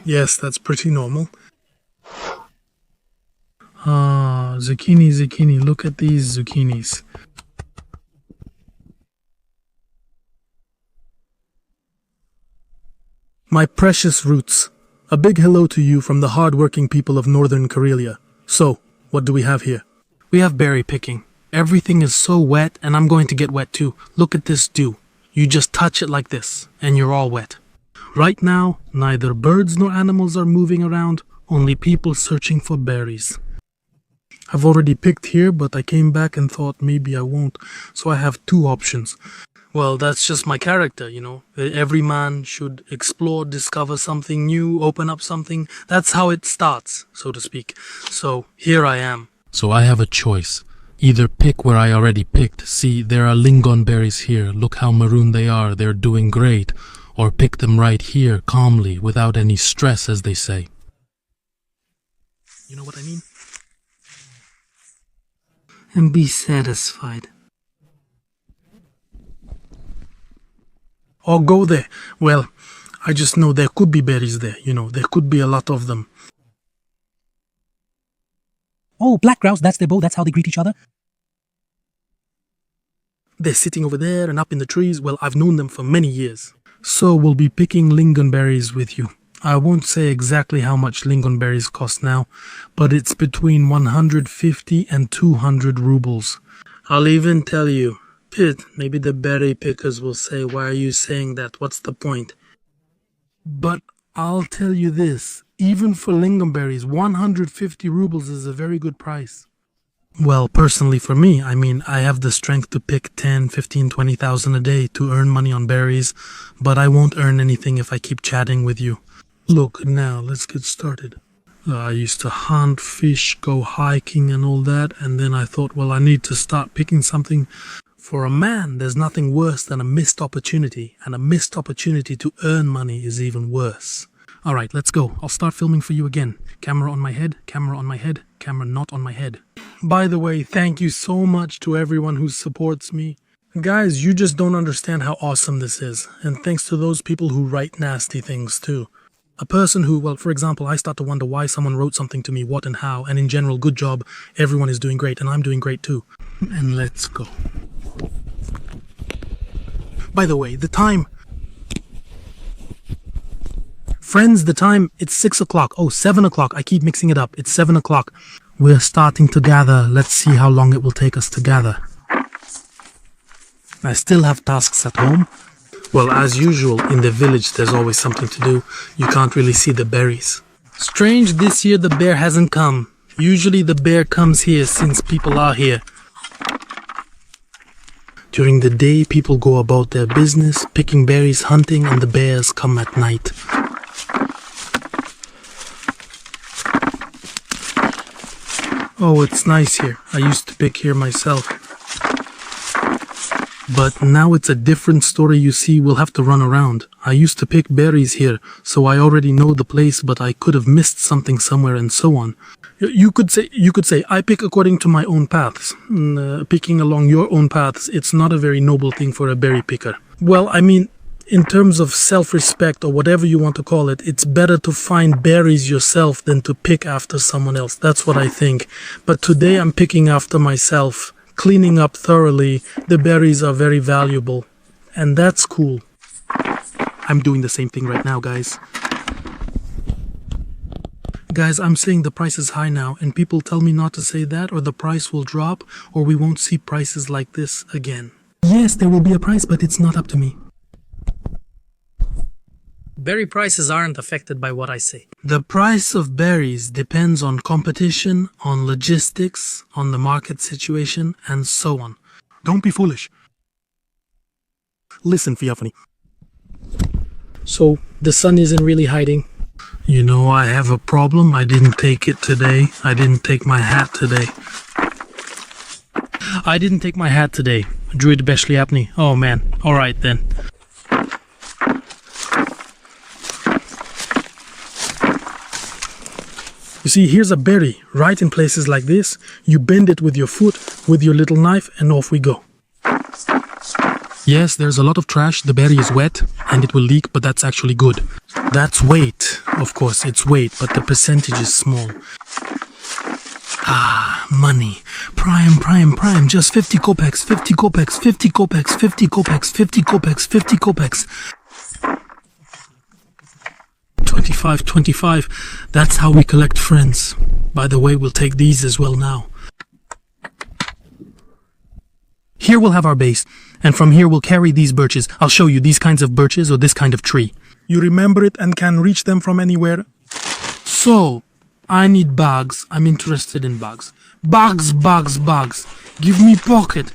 Yes, that's pretty normal. Ah, zucchini, look at these zucchinis. My precious roots, a big hello to you from the hard-working people of northern Karelia. So, what do we have here? We have berry picking. Everything is so wet, and I'm going to get wet too. Look at this dew. You just touch it like this, and you're all wet. Right now, neither birds nor animals are moving around, only people searching for berries. I've already picked here, but I came back and thought maybe I won't, so I have two options. Well, that's just my character, you know. Every man should explore, discover something new, open up something. That's how it starts, so to speak. So, here I am. So I have a choice. Either pick where I already picked. See, there are lingonberries here. Look how maroon they are. They're doing great. Or pick them right here, calmly, without any stress, as they say. You know what I mean? And be satisfied. Or go there. Well, I just know there could be berries there, you know. There could be a lot of them. Oh, black grouse, that's their bow, that's how they greet each other. They're sitting over there and up in the trees. Well, I've known them for many years. So we'll be picking lingonberries with you. I won't say exactly how much lingonberries cost now, but it's between 150 and 200 rubles. I'll even tell you. Maybe the berry pickers will say, why are you saying that? What's the point? But I'll tell you this, even for lingonberries, 150 rubles is a very good price. Well, personally for me, I mean, I have the strength to pick 10, 15, 20,000 a day to earn money on berries, but I won't earn anything if I keep chatting with you. Look, now, let's get started. I used to hunt, fish, go hiking and all that, and then I thought, well, I need to start picking something. For a man, there's nothing worse than a missed opportunity, and a missed opportunity to earn money is even worse. Alright, let's go. I'll start filming for you again. Camera on my head, camera on my head, camera not on my head. By the way, thank you so much to everyone who supports me. Guys, you just don't understand how awesome this is. And thanks to those people who write nasty things too. A person who, well, for example, I start to wonder why someone wrote something to me, what and how, and in general, good job, everyone is doing great, and I'm doing great too. And let's go. By the way, the time. Friends, the time, it's 6 o'clock. Oh, 7 o'clock. I keep mixing it up. It's 7 o'clock. We're starting to gather. Let's see how long it will take us to gather. I still have tasks at home. Well, as usual, in the village, there's always something to do. You can't really see the berries. Strange, this year the bear hasn't come. Usually the bear comes here since people are here. During the day, people go about their business, picking berries, hunting, and the bears come at night. Oh, it's nice here. I used to pick here myself. But now it's a different story, you see. We'll have to run around. I used to pick berries here, so I already know the place, but I could have missed something somewhere and so on. You could say, I pick according to my own paths. Picking along your own paths, it's not a very noble thing for a berry picker. Well, I mean, in terms of self-respect or whatever you want to call it, it's better to find berries yourself than to pick after someone else. That's what I think. But today I'm picking after myself, cleaning up thoroughly. The berries are very valuable, and that's cool. I'm doing the same thing right now, guys. Guys, I'm saying the price is high now, and people tell me not to say that, or the price will drop, or we won't see prices like this again. Yes, there will be a price, but it's not up to me. Berry prices aren't affected by what I say. The price of berries depends on competition, on logistics, on the market situation, and so on. Don't be foolish. Listen, Fiafani. So, the sun isn't really hiding. You know, I have a problem. I didn't take it today. I didn't take my hat today. Druid Beshliapni. Oh man. Alright then. You see, here's a berry. Right in places like this, you bend it with your foot, with your little knife, and off we go. Yes, there's a lot of trash. The berry is wet and it will leak, but that's actually good. That's weight. Of course, it's weight, but the percentage is small. Ah, money. Prime. Just 50 kopecks, 50 kopecks, 50 kopecks, 50 kopecks, 50 kopecks, 50 kopecks. 25. That's how we collect friends. By the way, we'll take these as well now. Here we'll have our base, and from here we'll carry these birches. I'll show you these kinds of birches or this kind of tree. You remember it and can reach them from anywhere? So, I need bags. I'm interested in bags. Bags. Give me pocket.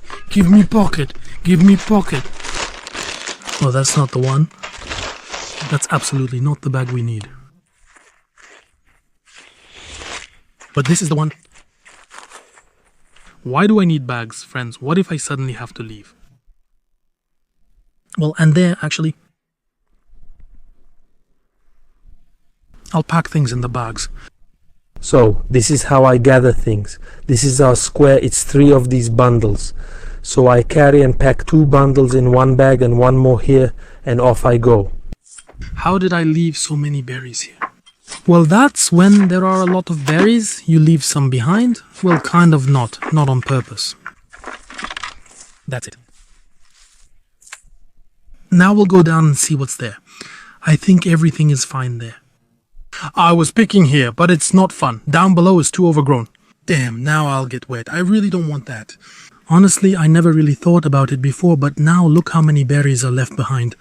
Oh, that's not the one. That's absolutely not the bag we need. But this is the one. Why do I need bags, friends? What if I suddenly have to leave? Well, and there, actually. I'll pack things in the bags. So, this is how I gather things. This is our square, it's 3 of these bundles. So I carry and pack 2 bundles in one bag and 1 more here, and off I go. How did I leave so many berries here? Well, that's when there are a lot of berries, you leave some behind. Well, kind of not on purpose. That's it. Now we'll go down and see what's there. I think everything is fine there. I was picking here, but it's not fun. Down below is too overgrown. Damn, now I'll get wet. I really don't want that. Honestly, I never really thought about it before, but now look how many berries are left behind.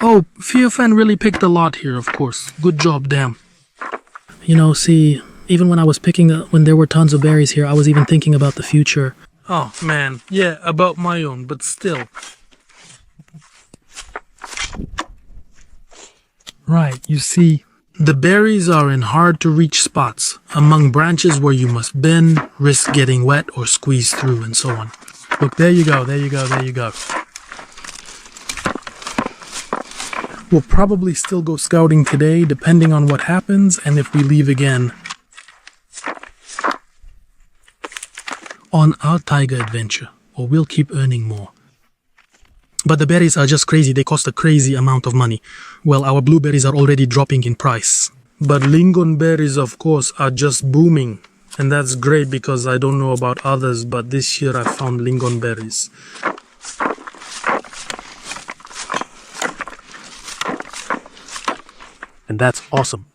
Oh, Feofan really picked a lot here, of course. Good job, damn. You know, see, even when I was picking, when there were tons of berries here, I was even thinking about the future. Oh, man. Yeah, about my own, but still. Right, you see, the berries are in hard-to-reach spots, among branches where you must bend, risk getting wet, or squeeze through, and so on. Look, there you go. We'll probably still go scouting today, depending on what happens, and if we leave again on our tiger adventure, or we'll keep earning more. But the berries are just crazy, they cost a crazy amount of money. Well, our blueberries are already dropping in price. But lingonberries, of course, are just booming. And that's great because I don't know about others, but this year I found lingonberries. And that's awesome.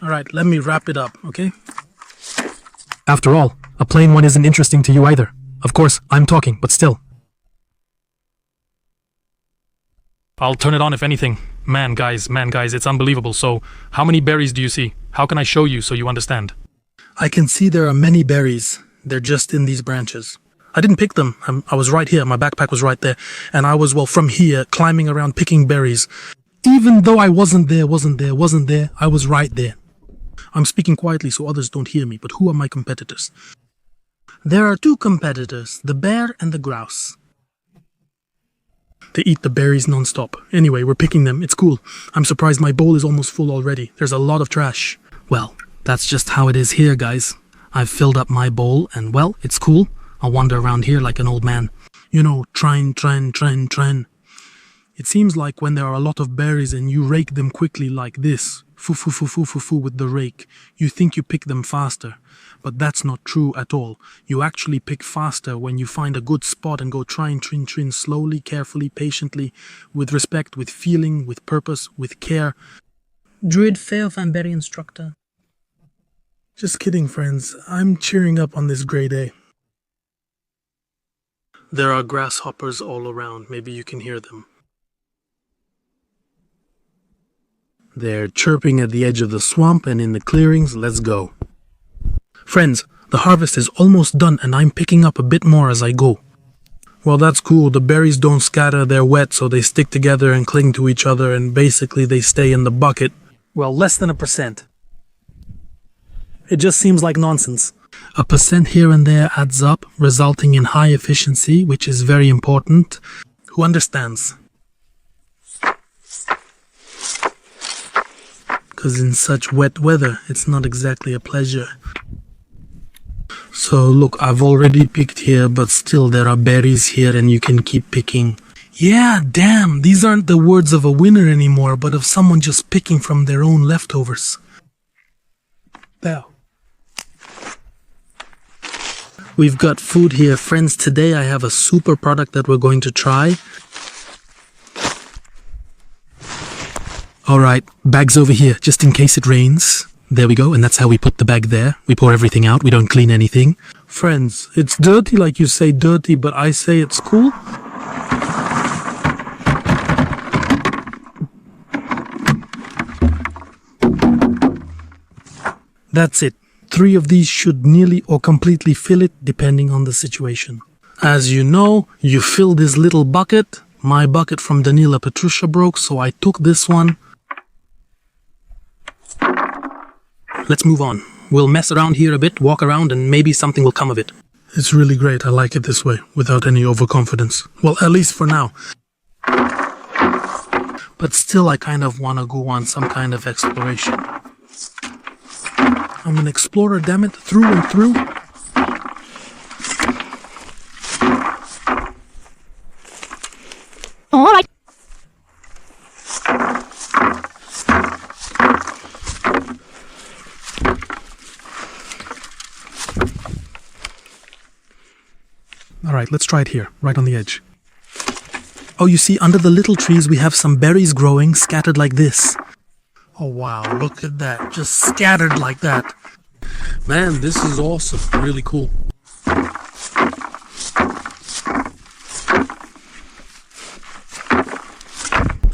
Alright, let me wrap it up, okay? After all, a plain one isn't interesting to you either. Of course, I'm talking, but still. I'll turn it on if anything. Man, guys, it's unbelievable. So, how many berries do you see? How can I show you so you understand? I can see there are many berries. They're just in these branches. I didn't pick them. I was right here. My backpack was right there. And I was, well, from here, climbing around picking berries. Even though I wasn't there, I was right there. I'm speaking quietly so others don't hear me, but who are my competitors? There are 2 competitors, the bear and the grouse. They eat the berries non-stop. Anyway, we're picking them. It's cool. I'm surprised my bowl is almost full already. There's a lot of trash. Well, that's just how it is here, guys. I've filled up my bowl and, well, it's cool. I'll wander around here like an old man. You know, trying. It seems like when there are a lot of berries and you rake them quickly like this, foo with the rake, you think you pick them faster. But that's not true at all. You actually pick faster when you find a good spot and go trin slowly, carefully, patiently, with respect, with feeling, with purpose, with care. Druid Feofan berry instructor. Just kidding, friends. I'm cheering up on this grey day. There are grasshoppers all around. Maybe you can hear them. They're chirping at the edge of the swamp and in the clearings. Let's go. Friends, the harvest is almost done and I'm picking up a bit more as I go. Well, that's cool. The berries don't scatter, they're wet, so they stick together and cling to each other, and basically they stay in the bucket. Well, less than 1%. It just seems like nonsense. 1% here and there adds up, resulting in high efficiency, which is very important. Who understands? Because in such wet weather, it's not exactly a pleasure. So look, I've already picked here, but still there are berries here and you can keep picking. Yeah, damn, these aren't the words of a winner anymore, but of someone just picking from their own leftovers. There. We've got food here. Friends, today I have a super product that we're going to try. Alright, bag's over here, just in case it rains. There we go, and that's how we put the bag there. We pour everything out, we don't clean anything. Friends, it's dirty like you say dirty, but I say it's cool. That's it. 3 of these should nearly or completely fill it, depending on the situation. As you know, you fill this little bucket. My bucket from Danila Petrusha broke, so I took this one. Let's move on. We'll mess around here a bit, walk around, and maybe something will come of it. It's really great. I like it this way, without any overconfidence. Well, at least for now. But still, I kind of want to go on some kind of exploration. I'm an explorer, damn it, through and through. All right. Alright, let's try it here, right on the edge. Oh, you see, under the little trees we have some berries growing, scattered like this. Oh wow, look at that, just scattered like that. Man, this is awesome. Really cool.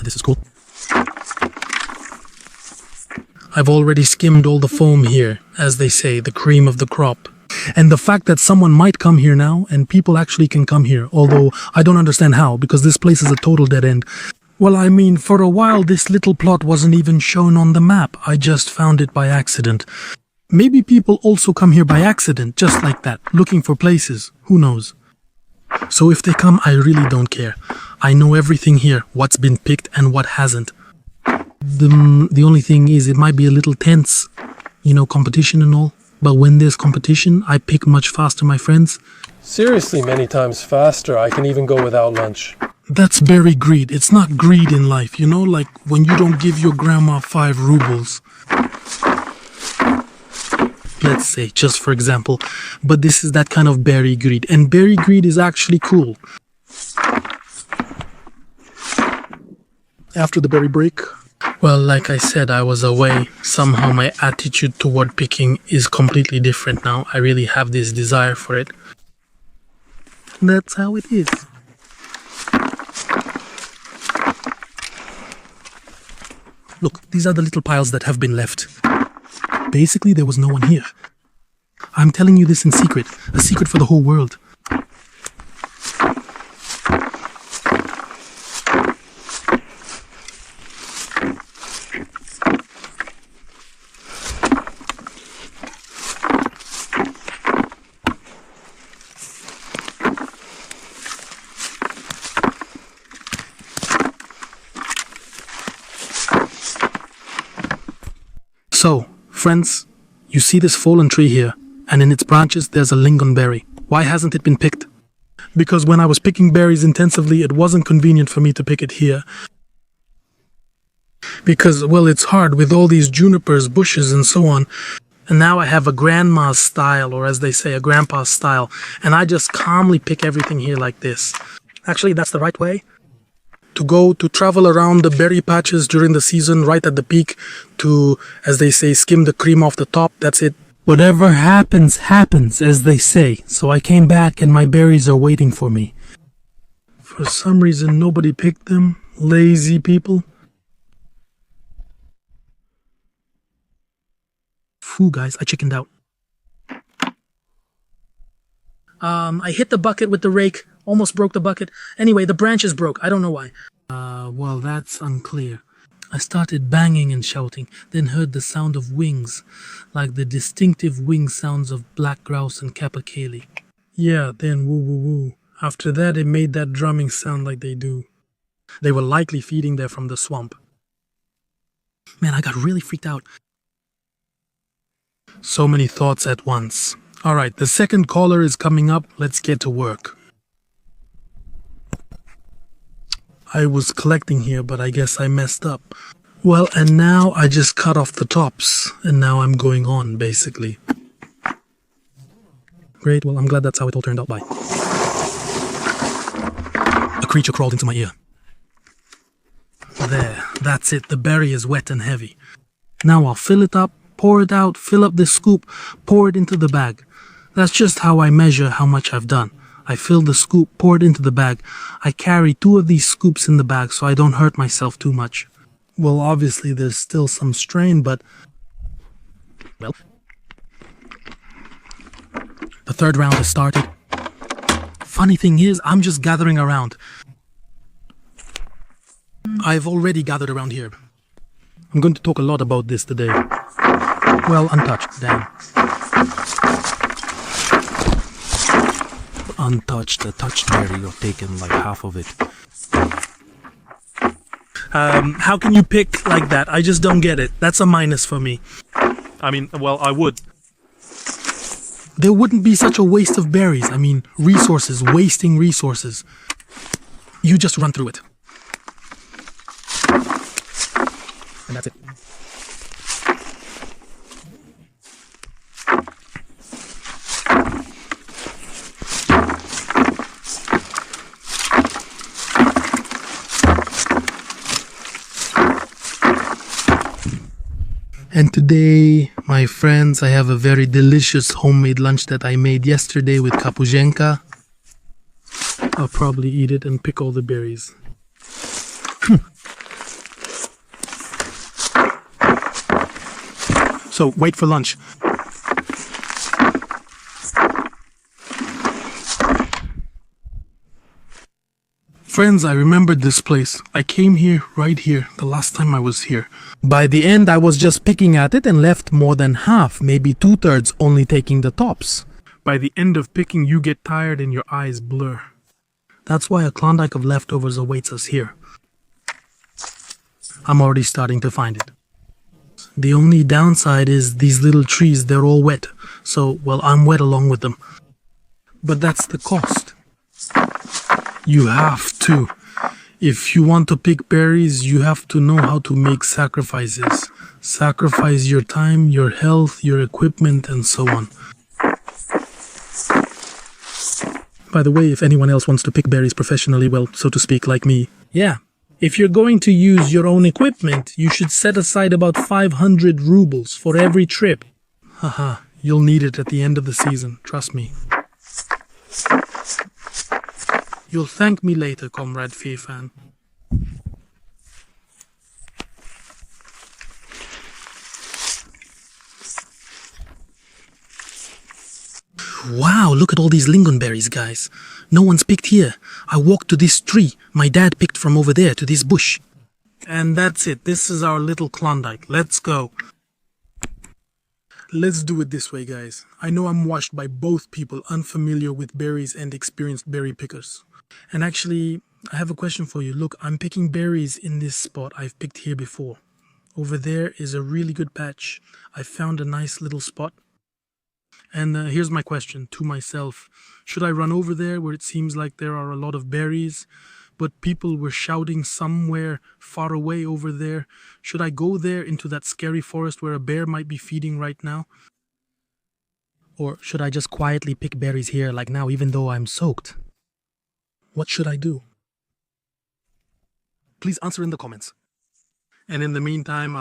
This is cool. I've already skimmed all the foam here, as they say, the cream of the crop. And the fact that someone might come here now, and people actually can come here, although I don't understand how, because this place is a total dead end. Well, I mean, for a while this little plot wasn't even shown on the map. I just found it by accident. Maybe people also come here by accident, just like that, looking for places. Who knows? So if they come, I really don't care. I know everything here, what's been picked and what hasn't. The only thing is, it might be a little tense, you know, competition and all. But when there's competition, I pick much faster, my friends. Seriously, many times faster. I can even go without lunch. That's berry greed. It's not greed in life, you know, like when you don't give your grandma 5 rubles. Let's say, just for example. But this is that kind of berry greed. And berry greed is actually cool. After the berry break. Well, like I said, I was away. Somehow my attitude toward picking is completely different now. I really have this desire for it. That's how it is. Look, these are the little piles that have been left. Basically, there was no one here. I'm telling you this in secret, a secret for the whole world. So, friends, you see this fallen tree here, and in its branches there's a lingonberry. Why hasn't it been picked? Because when I was picking berries intensively, it wasn't convenient for me to pick it here. Because, well, it's hard with all these junipers, bushes, and so on. And now I have a grandma's style, or as they say, a grandpa's style, and I just calmly pick everything here like this. Actually, that's the right way. To travel around the berry patches during the season, right at the peak, to, as they say, skim the cream off the top. That's it. Whatever happens, happens, as they say. So I came back and my berries are waiting for me. For some reason, nobody picked them. Lazy people. Phew, guys, I chickened out. I hit the bucket with the rake. Almost broke the bucket. Anyway, the branches broke. I don't know why. Well, that's unclear. I started banging and shouting, then heard the sound of wings, like the distinctive wing sounds of black grouse and capercaillie. Yeah, then woo woo woo. After that, it made that drumming sound like they do. They were likely feeding there from the swamp. Man, I got really freaked out. So many thoughts at once. Alright, the second caller is coming up. Let's get to work. I was collecting here, but I guess I messed up. Well, and now I just cut off the tops, and now I'm going on, basically. Great, well, I'm glad that's how it all turned out. Bye. A creature crawled into my ear. There, that's it. The berry is wet and heavy. Now I'll fill it up, pour it out, fill up this scoop, pour it into the bag. That's just how I measure how much I've done. I fill the scoop, pour it into the bag. I carry 2 of these scoops in the bag so I don't hurt myself too much. Well, obviously there's still some strain, but... Well... The third round has started. Funny thing is, I'm just gathering around. I've already gathered around here. I'm going to talk a lot about this today. Well, untouched, damn. Untouched, a touched berry, you're taking like half of it. How can you pick like that? I just don't get it. That's a minus for me. I mean, well, I would. There wouldn't be such a waste of berries. I mean, resources, wasting resources. You just run through it. And that's it. And today, my friends, I have a very delicious homemade lunch that I made yesterday with kapushenka. I'll probably eat it and pick all the berries. So, wait for lunch. Friends, I remembered this place. I came here, right here, the last time I was here. By the end, I was just picking at it and left more than half, maybe 2/3, only taking the tops. By the end of picking, you get tired and your eyes blur. That's why a Klondike of leftovers awaits us here. I'm already starting to find it. The only downside is these little trees, they're all wet. So, well, I'm wet along with them. But that's the cost. You have to. If you want to pick berries, you have to know how to make sacrifices. Sacrifice your time, your health, your equipment, and so on. By the way, if anyone else wants to pick berries professionally, well, so to speak, like me, yeah. If you're going to use your own equipment, you should set aside about 500 rubles for every trip. Haha, you'll need it at the end of the season, trust me. You'll thank me later, Comrade Fearfan. Wow, look at all these lingonberries, guys. No one's picked here. I walked to this tree. My dad picked from over there to this bush. And that's it. This is our little Klondike. Let's go. Let's do it this way, guys. I know I'm watched by both people unfamiliar with berries and experienced berry pickers. And actually, I have a question for you. Look, I'm picking berries in this spot I've picked here before. Over there is a really good patch. I found a nice little spot. And here's my question to myself. Should I run over there where it seems like there are a lot of berries, but people were shouting somewhere far away over there? Should I go there into that scary forest where a bear might be feeding right now? Or should I just quietly pick berries here like now, even though I'm soaked? What should I do? Please answer in the comments. And in the meantime,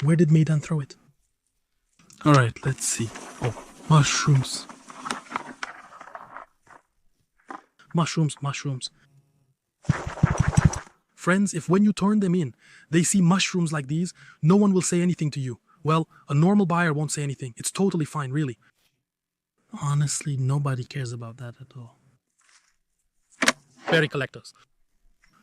Where did Maidan throw it? Alright, let's see. Oh, mushrooms. Mushrooms. Friends, if when you turn them in, they see mushrooms like these, no one will say anything to you. Well, a normal buyer won't say anything. It's totally fine, really. Honestly, nobody cares about that at all. Berry collectors.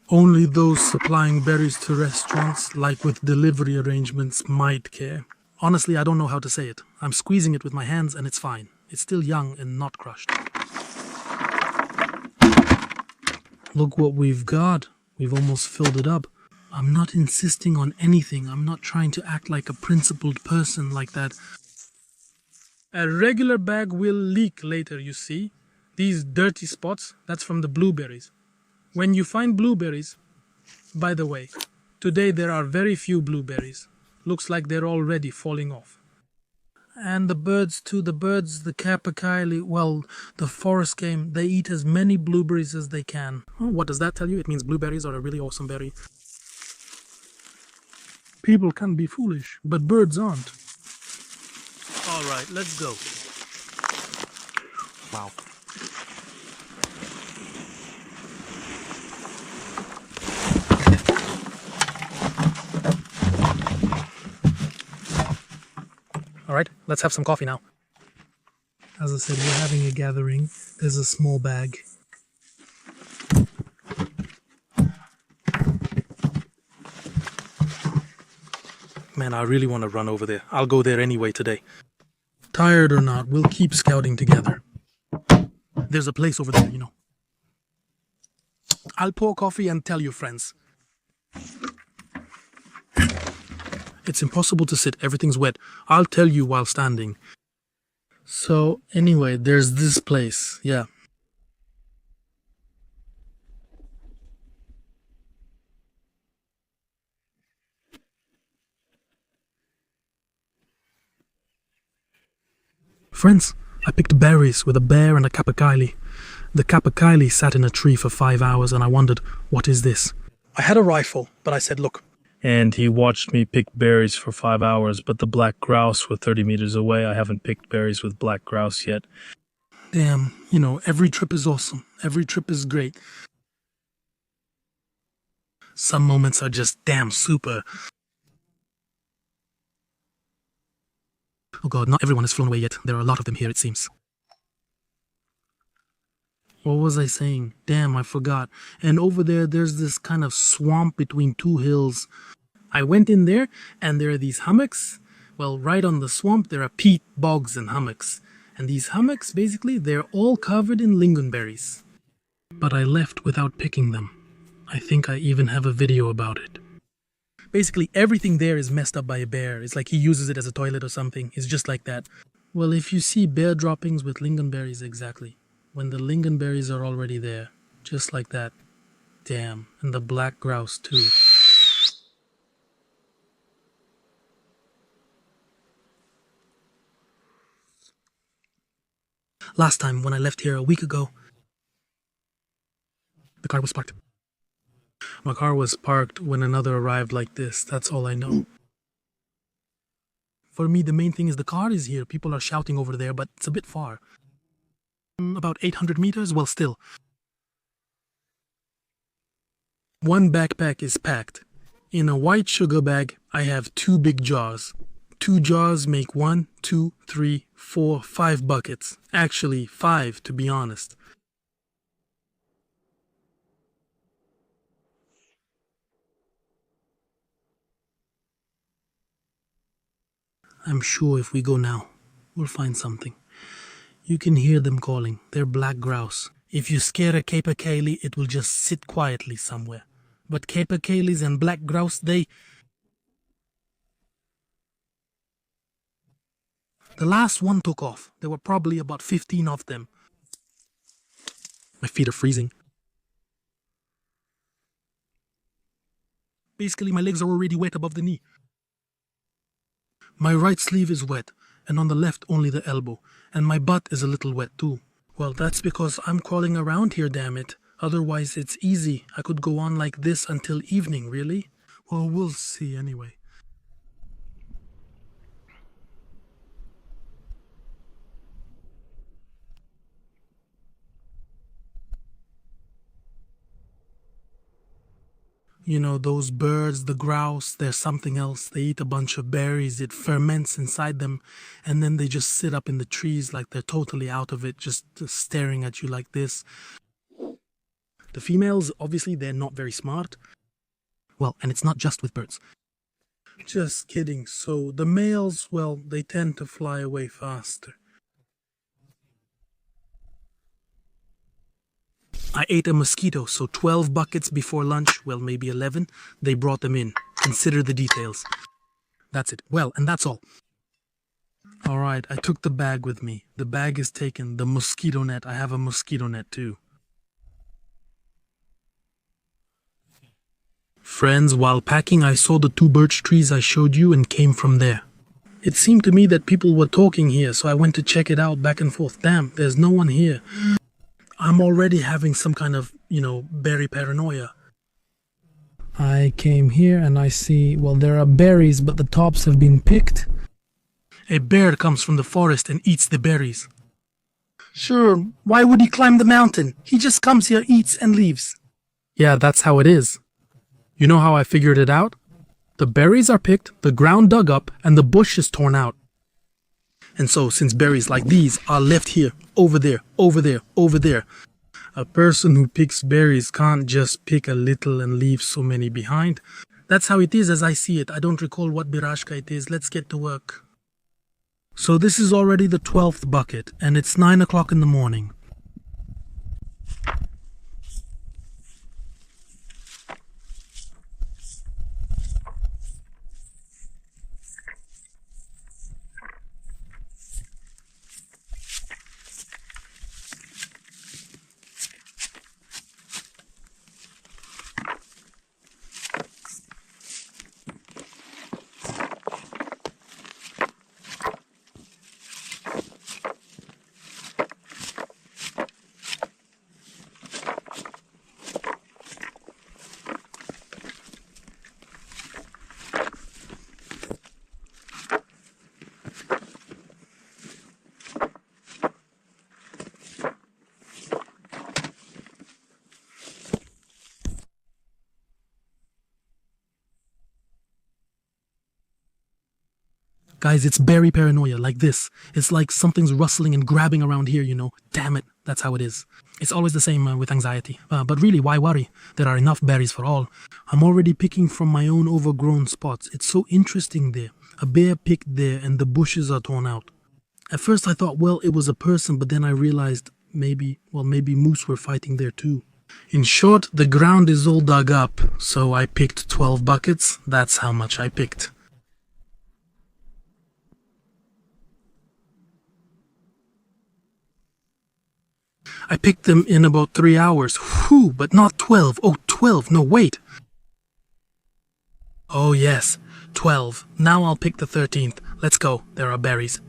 Only those supplying berries to restaurants, like with delivery arrangements, might care. Honestly, I don't know how to say it. I'm squeezing it with my hands and it's fine. It's still young and not crushed. Look what we've got. We've almost filled it up. I'm not insisting on anything. I'm not trying to act like a principled person like that. A regular bag will leak later, you see. These dirty spots, that's from the blueberries. When you find blueberries, by the way, today there are very few blueberries. Looks like they're already falling off. And the birds too, the capercaillie, well, the forest game, they eat as many blueberries as they can. Oh, what does that tell you? It means blueberries are a really awesome berry. People can be foolish, but birds aren't. All right, let's go. Wow. All right, let's have some coffee now. As I said, we're having a gathering. There's a small bag. Man, I really want to run over there. I'll go there anyway today. Tired or not, we'll keep scouting together. There's a place over there, you know. I'll pour coffee and tell you, friends. It's impossible to sit, everything's wet. I'll tell you while standing. So, anyway, there's this place, yeah. Friends, I picked berries with a bear and a capercaillie. The capercaillie sat in a tree for 5 hours and I wondered, what is this? I had a rifle, but I said, look. And he watched me pick berries for 5 hours, but the black grouse were 30 meters away. I haven't picked berries with black grouse yet. Damn, you know, every trip is awesome. Every trip is great. Some moments are just damn super. Oh god, not everyone has flown away yet. There are a lot of them here, it seems. What was I saying? Damn, I forgot. And over there, there's this kind of swamp between two hills. I went in there, and there are these hummocks. Well, right on the swamp, there are peat, bogs, and hummocks. And these hummocks, basically, they're all covered in lingonberries. But I left without picking them. I think I even have a video about it. Basically, everything there is messed up by a bear. It's like he uses it as a toilet or something. It's just like that. Well, if you see bear droppings with lingonberries, exactly. When the lingonberries are already there. Just like that. Damn. And the black grouse, too. Last time, when I left here a week ago, the car was parked. My car was parked when another arrived like this. That's all I know. For me, the main thing is the car is here. People are shouting over there, but it's a bit far. About 800 meters? Well, still. One backpack is packed. In a white sugar bag, I have 2 big jars. 2 jars make 1, 2, 3, 4, 5 buckets. Actually, 5, to be honest. I'm sure if we go now, we'll find something. You can hear them calling. They're black grouse. If you scare a capercaillie, it will just sit quietly somewhere. But capercaillies and black grouse, they... The last one took off. There were probably about 15 of them. My feet are freezing. Basically, my legs are already wet above the knee. My right sleeve is wet, and on the left only the elbow, and my butt is a little wet too. Well, that's because I'm crawling around here, damn it. Otherwise, it's easy. I could go on like this until evening, really? Well, we'll see anyway. You know, those birds, the grouse, they're something else. They eat a bunch of berries, it ferments inside them, and then they just sit up in the trees like they're totally out of it, just staring at you like this. The females, obviously, they're not very smart. Well, and it's not just with birds. Just kidding. So the males, well, they tend to fly away faster. I ate a mosquito, so 12 buckets before lunch, well, maybe 11, they brought them in. Consider the details. That's it. Well, and that's all. Alright, I took the bag with me. The bag is taken. The mosquito net, I have a mosquito net too. Friends, while packing, I saw the 2 birch trees I showed you and came from there. It seemed to me that people were talking here, so I went to check it out back and forth. Damn, there's no one here. I'm already having some kind of, berry paranoia. I came here and I see, well, there are berries, but the tops have been picked. A bear comes from the forest and eats the berries. Sure, why would he climb the mountain? He just comes here, eats, and leaves. Yeah, that's how it is. You know how I figured it out? The berries are picked, the ground dug up, and the bush is torn out. And so, since berries like these are left here, over there, over there, over there, a person who picks berries can't just pick a little and leave so many behind. That's how it is as I see it. I don't recall what birashka it is. Let's get to work. So this is already the 12th bucket, and it's 9 o'clock in the morning. Guys, it's berry paranoia, like this. It's like something's rustling and grabbing around here, Damn it, that's how it is. It's always the same with anxiety. But really, why worry? There are enough berries for all. I'm already picking from my own overgrown spots. It's so interesting there. A bear picked there and the bushes are torn out. At first I thought, well, it was a person, but then I realized maybe moose were fighting there too. In short, the ground is all dug up, so I picked 12 buckets. That's how much I picked. I picked them in about 3 hours. Whew, but not 12. Oh, 12. No, wait. Oh, yes. 12. Now I'll pick the 13th. Let's go. There are berries.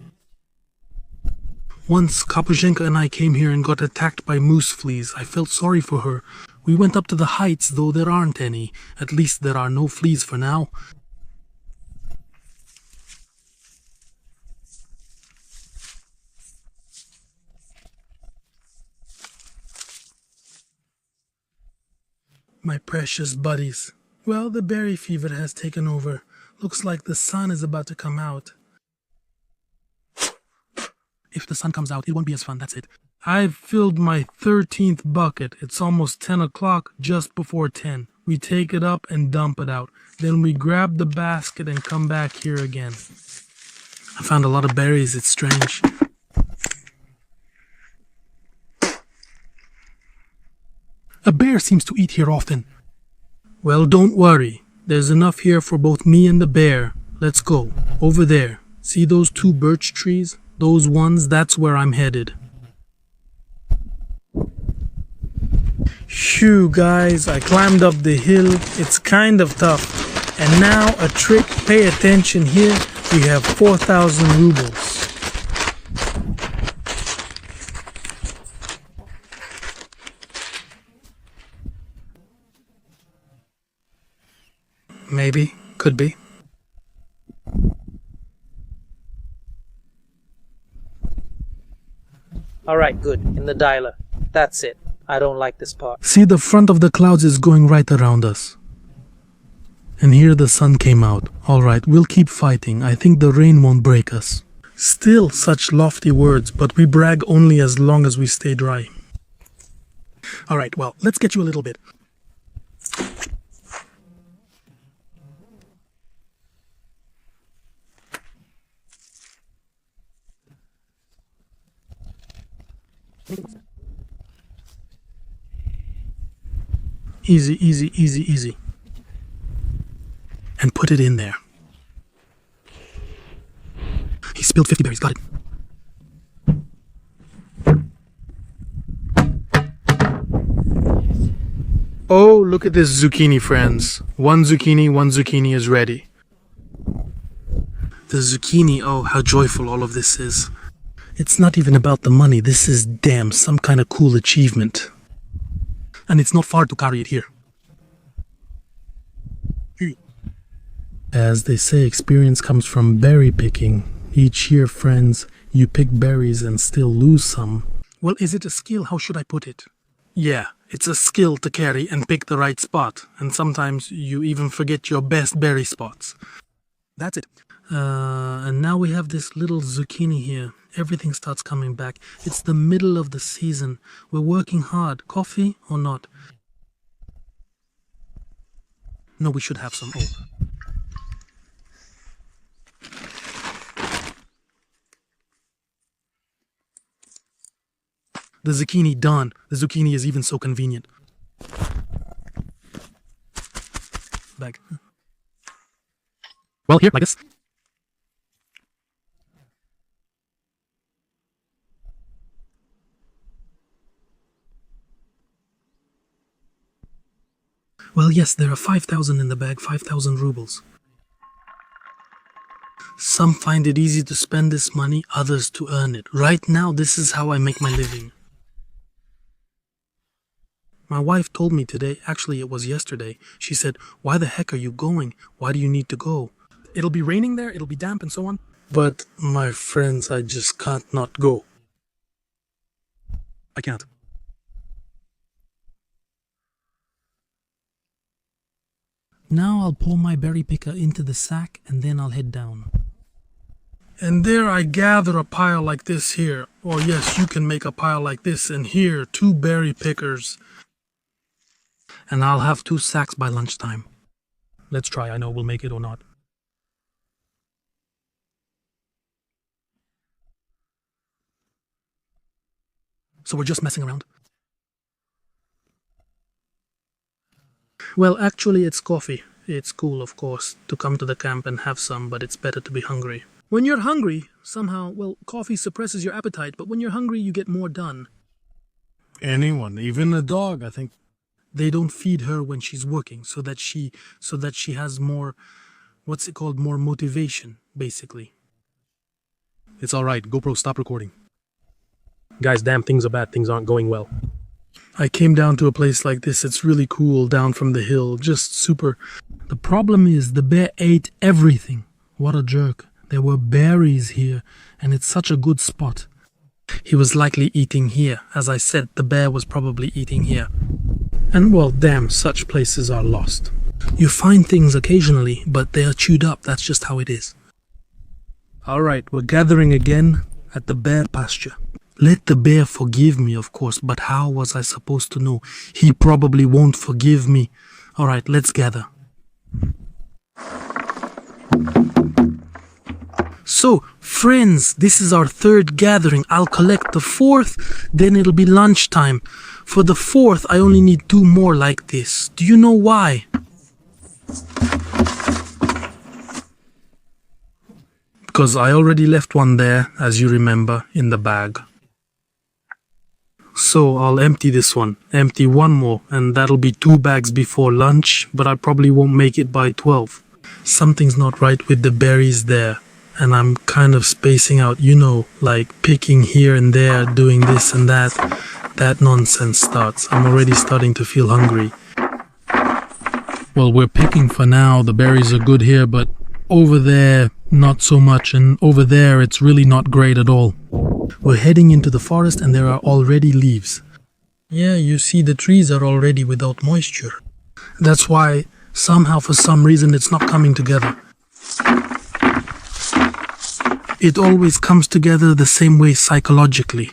Once, Kapushenka and I came here and got attacked by moose fleas. I felt sorry for her. We went up to the heights, though there aren't any. At least there are no fleas for now. My precious buddies. Well, the berry fever has taken over. Looks like the sun is about to come out. If the sun comes out, it won't be as fun, that's it. I've filled my 13th bucket. It's almost 10 o'clock, just before 10. We take it up and dump it out. Then we grab the basket and come back here again. I found a lot of berries, it's strange. A bear seems to eat here often. Well, don't worry. There's enough here for both me and the bear. Let's go. Over there. See those 2 birch trees? Those ones, that's where I'm headed. Phew, guys, I climbed up the hill. It's kind of tough. And now a trick, pay attention here. We have 4,000 rubles. Maybe. Could be. Alright, good. In the dialer. That's it. I don't like this part. See, the front of the clouds is going right around us. And here the sun came out. Alright, we'll keep fighting. I think the rain won't break us. Still such lofty words, but we brag only as long as we stay dry. Alright, well, let's get you a little bit. Easy, easy, easy, easy. And put it in there. He spilled 50 berries, got it. Oh, look at this zucchini, friends. One zucchini is ready. The zucchini, oh, how joyful all of this is. It's not even about the money. This is damn some kind of cool achievement. And it's not far to carry it here. As they say, experience comes from berry picking. Each year, friends, you pick berries and still lose some. Well, is it a skill? How should I put it? Yeah, it's a skill to carry and pick the right spot. And sometimes you even forget your best berry spots. That's it. And now we have this little zucchini here. Everything starts coming back. It's the middle of the season. We're working hard. Coffee or not? No, we should have some. Oh. The zucchini done. The zucchini is even so convenient. Bag. Well, here, like this. Well, yes, there are 5,000 in the bag, 5,000 rubles. Some find it easy to spend this money, others to earn it. Right now, this is how I make my living. My wife told me today, actually it was yesterday, she said, "Why the heck are you going? Why do you need to go? It'll be raining there, it'll be damp and so on." But, my friends, I just can't not go. I can't. Now I'll pour my berry picker into the sack and then I'll head down. And there I gather a pile like this here. Or yes, you can make a pile like this, and here 2 berry pickers. And I'll have 2 sacks by lunchtime. Let's try, I know we'll make it or not. So we're just messing around? Well, actually it's coffee. It's cool, of course, to come to the camp and have some, but it's better to be hungry. When you're hungry, somehow, well, coffee suppresses your appetite, but when you're hungry, you get more done. Anyone, even a dog, I think. They don't feed her when she's working, so that she has more, what's it called, more motivation, basically. It's alright, GoPro, stop recording. Guys, damn, things are bad, things aren't going well. I came down to a place like this, it's really cool, down from the hill, just super. The problem is, the bear ate everything. What a jerk. There were berries here, and it's such a good spot. He was likely eating here. As I said, the bear was probably eating here. And well, damn, such places are lost. You find things occasionally, but they are chewed up, that's just how it is. Alright, we're gathering again at the bear pasture. Let the bear forgive me, of course, but how was I supposed to know? He probably won't forgive me. Alright, let's gather. So, friends, this is our 3rd gathering. I'll collect the 4th, then it'll be lunchtime. For the 4th, I only need 2 more like this. Do you know why? Because I already left one there, as you remember, in the bag. So I'll empty this one, empty 1 more, and that'll be 2 bags before lunch, but I probably won't make it by 12. Something's not right with the berries there. And I'm kind of spacing out, you know, like picking here and there, doing this and that. That nonsense starts. I'm already starting to feel hungry. Well, we're picking for now. The berries are good here, but over there, not so much. And over there, it's really not great at all. We're heading into the forest and there are already leaves. Yeah, you see the trees are already without moisture. That's why somehow, for some reason, it's not coming together. It always comes together the same way psychologically.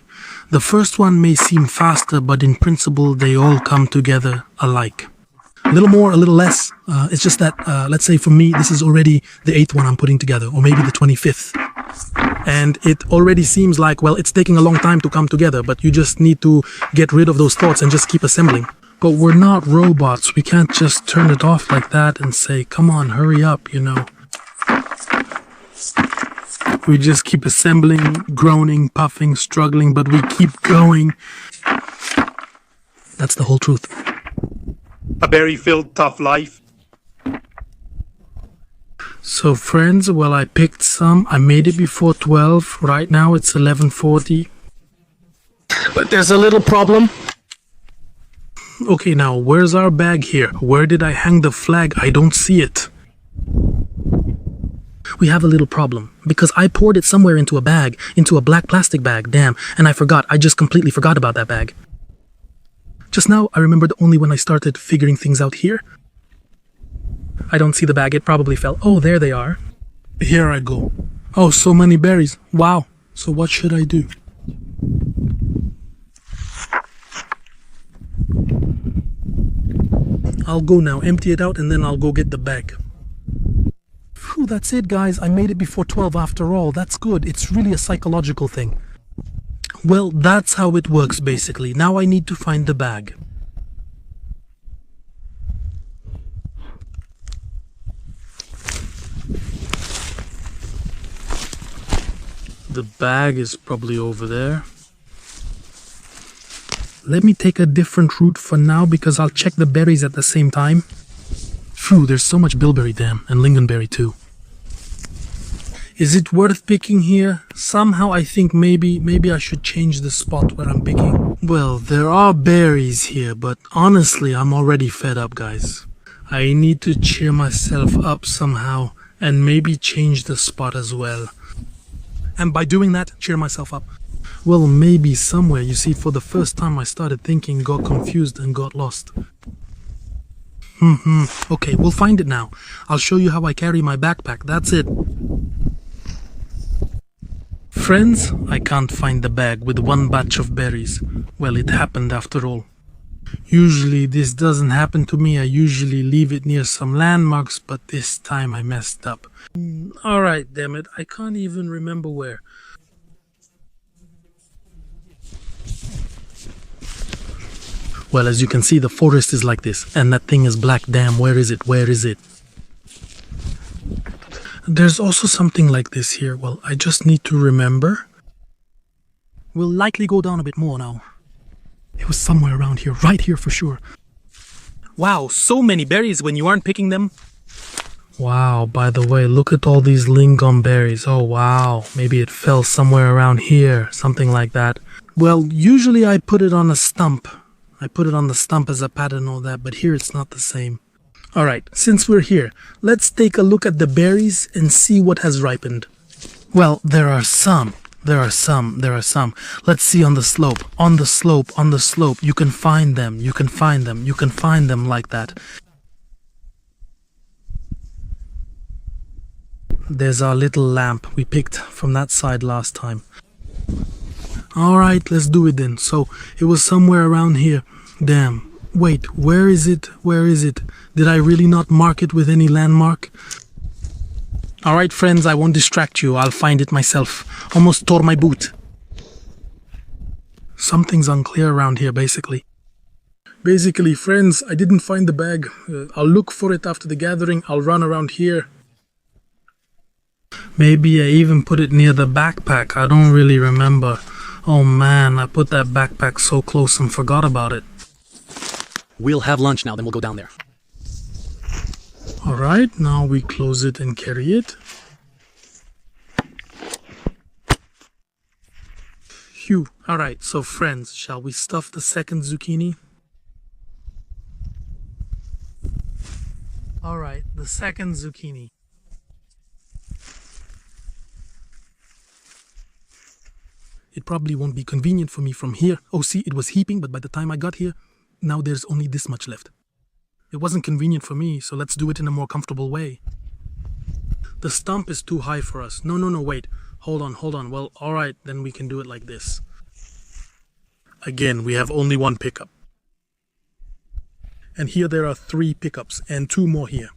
The first one may seem faster, but in principle they all come together alike. A little more, a little less. It's just that, let's say for me, this is already the 8th one I'm putting together, or maybe the 25th. And it already seems like, well, it's taking a long time to come together, but you just need to get rid of those thoughts and just keep assembling. But we're not robots. We can't just turn it off like that and say, come on, hurry up, you know. We just keep assembling, groaning, puffing, struggling, but we keep going. That's the whole truth. A berry-filled tough life. So friends, well, I picked some. I made it before 12. Right now it's 11:40. But there's a little problem. Okay, now where's our bag here? Where did I hang the flag? I don't see it. We have a little problem because I poured it somewhere into a bag, into a black plastic bag, damn, and I forgot. I just completely forgot about that bag. Just now, I remembered only when I started figuring things out here. I don't see the bag. It probably fell. Oh, there they are. Here I go. Oh, so many berries. Wow. So what should I do? I'll go now, empty it out, and then I'll go get the bag. Phew, that's it, guys. I made it before 12 after all. That's good. It's really a psychological thing. Well, that's how it works, basically. Now I need to find the bag. The bag is probably over there. Let me take a different route for now because I'll check the berries at the same time. Phew, there's so much bilberry, damn, and lingonberry too. Is it worth picking here? Somehow I think maybe I should change the spot where I'm picking. Well, there are berries here, but honestly, I'm already fed up, guys. I need to cheer myself up somehow and maybe change the spot as well. And by doing that, cheer myself up. Well, maybe somewhere. You see, for the first time I started thinking, got confused and got lost. Okay, we'll find it now. I'll show you how I carry my backpack. That's it. Friends, I can't find the bag with one batch of berries. Well, it happened after all. Usually this doesn't happen to me. I usually leave it near some landmarks, but this time I messed up. Alright, damn it. I can't even remember where. Well, as you can see, the forest is like this, and that thing is black. Damn, where is it? Where is it? There's also something like this here. Well, I just need to remember. We'll likely go down a bit more now. It was somewhere around here, right here for sure. Wow, so many berries when you aren't picking them. Wow, by the way, look at all these lingonberries. Oh, wow. Maybe it fell somewhere around here, something like that. Well, usually I put it on a stump. I put it on the stump as a pattern and all that, but here it's not the same. Alright, since we're here, let's take a look at the berries and see what has ripened. Well, there are some. Let's see on the slope. On the slope. You can find them. You can find them like that. There's our little lamp we picked from that side last time. Alright, let's do it then. So, it was somewhere around here. Damn. Wait, where is it? Did I really not mark it with any landmark? Alright friends, I won't distract you. I'll find it myself. Almost tore my boot. Something's unclear around here, basically. Basically, friends, I didn't find the bag. I'll look for it after the gathering. I'll run around here. Maybe I even put it near the backpack. I don't really remember. Oh man, I put that backpack so close and forgot about it. We'll have lunch now, then we'll go down there. Alright, now we close it and carry it. Phew. Alright, so friends, shall we stuff the second zucchini? Alright, the second zucchini. It probably won't be convenient for me from here. Oh, see, it was heaping, but by the time I got here, now there's only this much left. It wasn't convenient for me, so let's do it in a more comfortable way. The stump is too high for us. No, wait. Hold on. Well, alright, then we can do it like this. Again, we have only one pickup. And here there are 3 pickups, and 2 more here.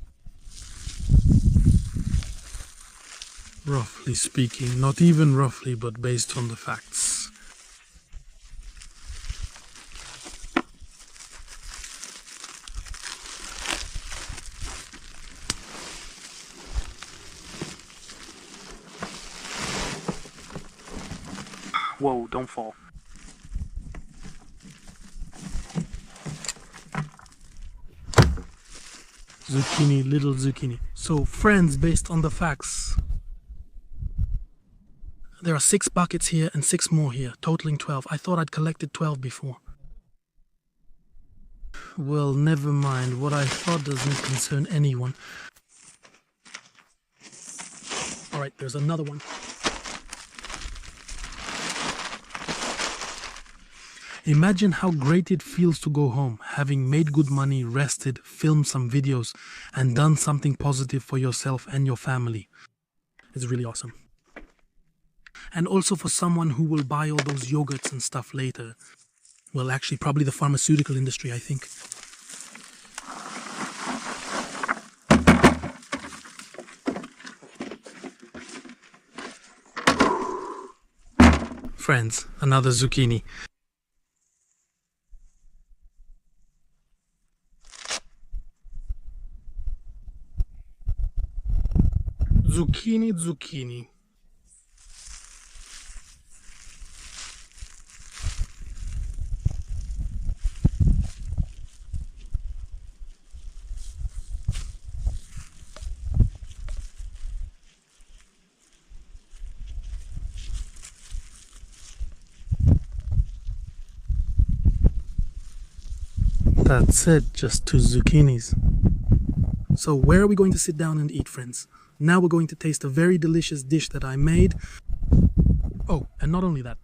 Roughly speaking, not even roughly, but based on the facts. Whoa, don't fall. Zucchini, little zucchini. So, friends, based on the facts, there are 6 buckets here and 6 more here, totaling 12. I thought I'd collected 12 before. Well, never mind. What I thought doesn't concern anyone. Alright, there's another one. Imagine how great it feels to go home, having made good money, rested, filmed some videos, and done something positive for yourself and your family. It's really awesome. And also for someone who will buy all those yogurts and stuff later. Well, actually, probably the pharmaceutical industry, I think. Friends, another zucchini. Zucchini, zucchini. That's it, just 2 zucchinis. So where are we going to sit down and eat, friends? Now we're going to taste a very delicious dish that I made. Oh, and not only that,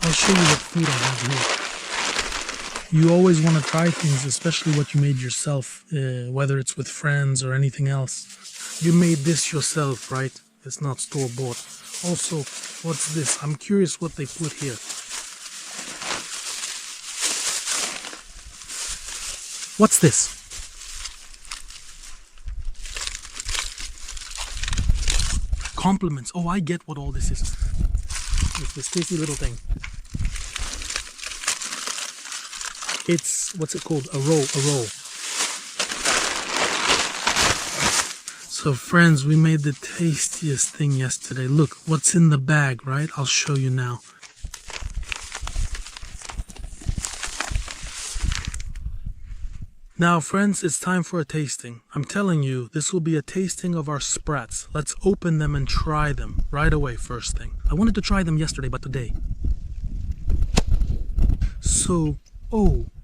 I'll show you what food I have here. You always want to try things, especially what you made yourself, whether it's with friends or anything else. You made this yourself, right? It's not store-bought. Also, what's this? I'm curious what they put here. What's this? Compliments. Oh, I get what all this is. It's this tasty little thing. It's, what's it called? A roll. So friends, we made the tastiest thing yesterday. Look, what's in the bag, right? I'll show you now. Now friends, it's time for a tasting. I'm telling you, this will be a tasting of our sprats. Let's open them and try them right away, first thing. I wanted to try them yesterday, but today. So,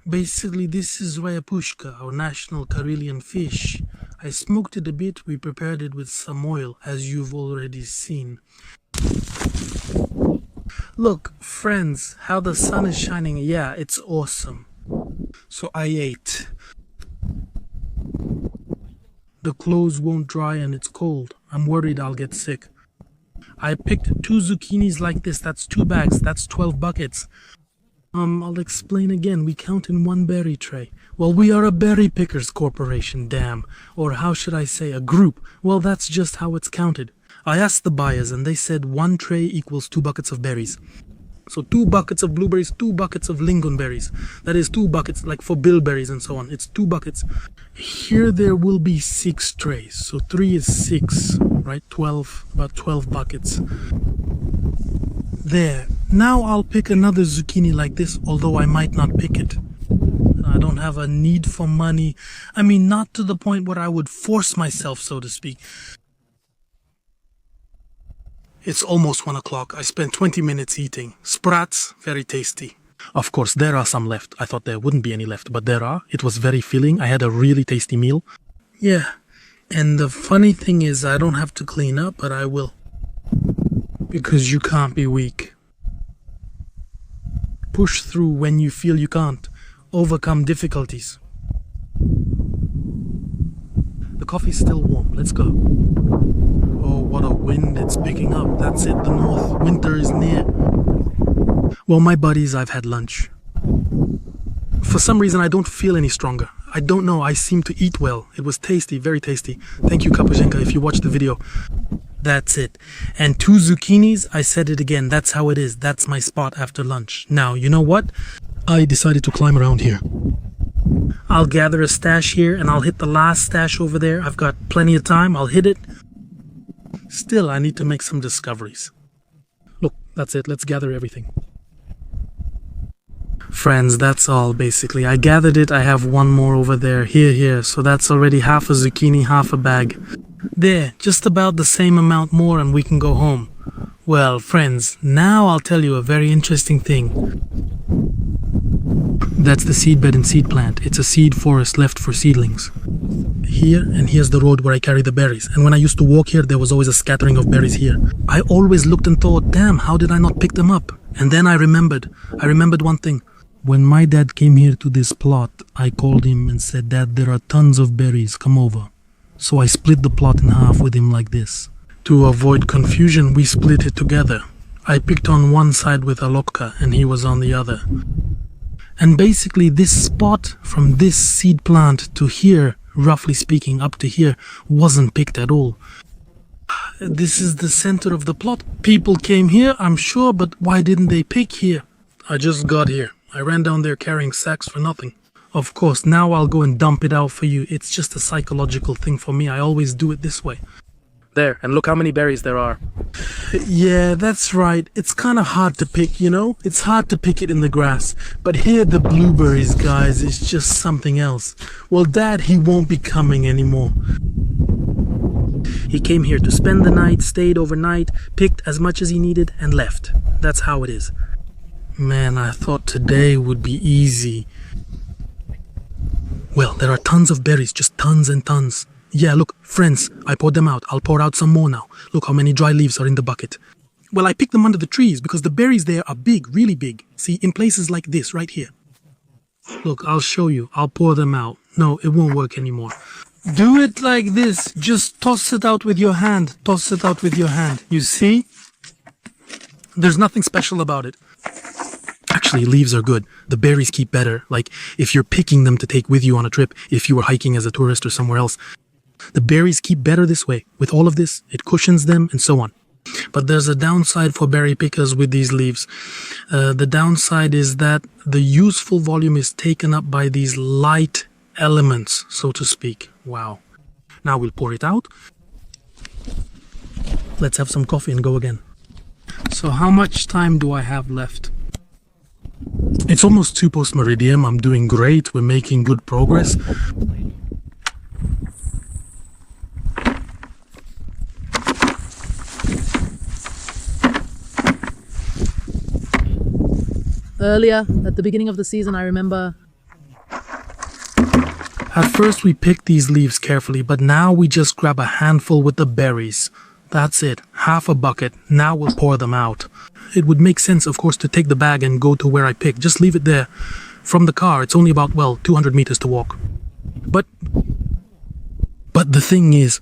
basically this is ryapushka, our national Karelian fish. I smoked it a bit, we prepared it with some oil, as you've already seen. Look, friends, how the sun is shining. Yeah, it's awesome. So I ate. The clothes won't dry and it's cold. I'm worried I'll get sick. I picked 2 zucchinis like this. That's 2 bags. That's 12 buckets. I'll explain again. We count in 1 berry tray. Well, we are a berry pickers corporation, damn. Or how should I say, a group. Well, that's just how it's counted. I asked the buyers and they said 1 tray equals 2 buckets of berries. So 2 buckets of blueberries, 2 buckets of lingonberries. That is 2 buckets, like for bilberries and so on. It's 2 buckets. Here there will be 6 trays. So 3 is 6, right? 12, about 12 buckets. There. Now I'll pick another zucchini like this, although I might not pick it. I don't have a need for money. I mean, not to the point where I would force myself, so to speak. It's almost 1 o'clock. I spent 20 minutes eating. Sprats, very tasty. Of course, there are some left. I thought there wouldn't be any left, but there are. It was very filling. I had a really tasty meal. Yeah, and the funny thing is I don't have to clean up, but I will. Because you can't be weak. Push through when you feel you can't. Overcome difficulties. The coffee's still warm. Let's go. Oh, what a wind. It's picking up. That's it, the north. Winter is near. Well, my buddies, I've had lunch. For some reason, I don't feel any stronger. I don't know. I seem to eat well. It was tasty, very tasty. Thank you, Kapushenka, if you watched the video. That's it. And 2 zucchinis, I said it again. That's how it is. That's my spot after lunch. Now, you know what? I decided to climb around here. I'll gather a stash here and I'll hit the last stash over there. I've got plenty of time. I'll hit it. Still, I need to make some discoveries. Look, That's it, let's gather everything. Friends, that's all basically. I gathered it, I have one more over there, here, so that's already half a zucchini, half a bag. There, just about the same amount more and we can go home. Well, friends, now I'll tell you a very interesting thing. That's the seedbed and seed plant. It's a seed forest left for seedlings. Here, and here's the road where I carry the berries. And when I used to walk here, there was always a scattering of berries here. I always looked and thought, damn, how did I not pick them up? And then I remembered one thing. When my dad came here to this plot, I called him and said, Dad, there are tons of berries, come over. So I split the plot in half with him like this. To avoid confusion, we split it together. I picked on one side with Alokka and he was on the other. And basically this spot from this seed plant to here, roughly speaking up to here, wasn't picked at all. This is the center of the plot. People came here, I'm sure, but why didn't they pick here? I just got here. I ran down there carrying sacks for nothing. Of course, now I'll go and dump it out for you. It's just a psychological thing for me. I always do it this way. There, and look how many berries there are. Yeah, that's right. It's kind of hard to pick, you know? It's hard to pick it in the grass. But here, the blueberries, guys, is just something else. Well, Dad, he won't be coming anymore. He came here to spend the night, stayed overnight, picked as much as he needed, and left. That's how it is. Man, I thought today would be easy. Well, there are tons of berries, just tons and tons. Yeah, look, friends, I poured them out. I'll pour out some more now. Look how many dry leaves are in the bucket. Well, I picked them under the trees because the berries there are big, really big. See, in places like this, right here. Look, I'll show you. I'll pour them out. No, it won't work anymore. Do it like this. Just toss it out with your hand. Toss it out with your hand. You see? There's nothing special about it. Actually, leaves are good. The berries keep better. Like, if you're picking them to take with you on a trip, if you were hiking as a tourist or somewhere else. The berries keep better this way. With all of this, it cushions them and so on. But there's a downside for berry pickers with these leaves. The downside is that the useful volume is taken up by these light elements, so to speak. Wow. Now we'll pour it out. Let's have some coffee and go again. So how much time do I have left? It's almost 2 post-meridian. I'm doing great. We're making good progress. Earlier, at the beginning of the season, I remember... At first we picked these leaves carefully, but now we just grab a handful with the berries. That's it, half a bucket. Now we'll pour them out. It would make sense, of course, to take the bag and go to where I picked. Just leave it there. From the car, it's only about, 200 meters to walk. But the thing is,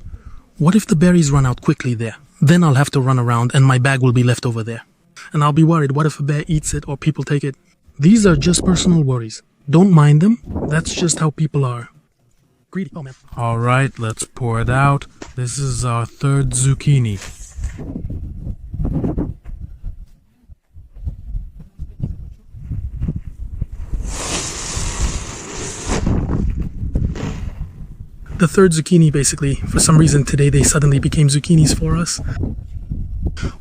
what if the berries run out quickly there? Then I'll have to run around and my bag will be left over there. And I'll be worried, what if a bear eats it or people take it? These are just personal worries. Don't mind them. That's just how people are. Greedy. Oh, man. Alright, let's pour it out. This is our third zucchini. The third zucchini, basically. For some reason today they suddenly became zucchinis for us.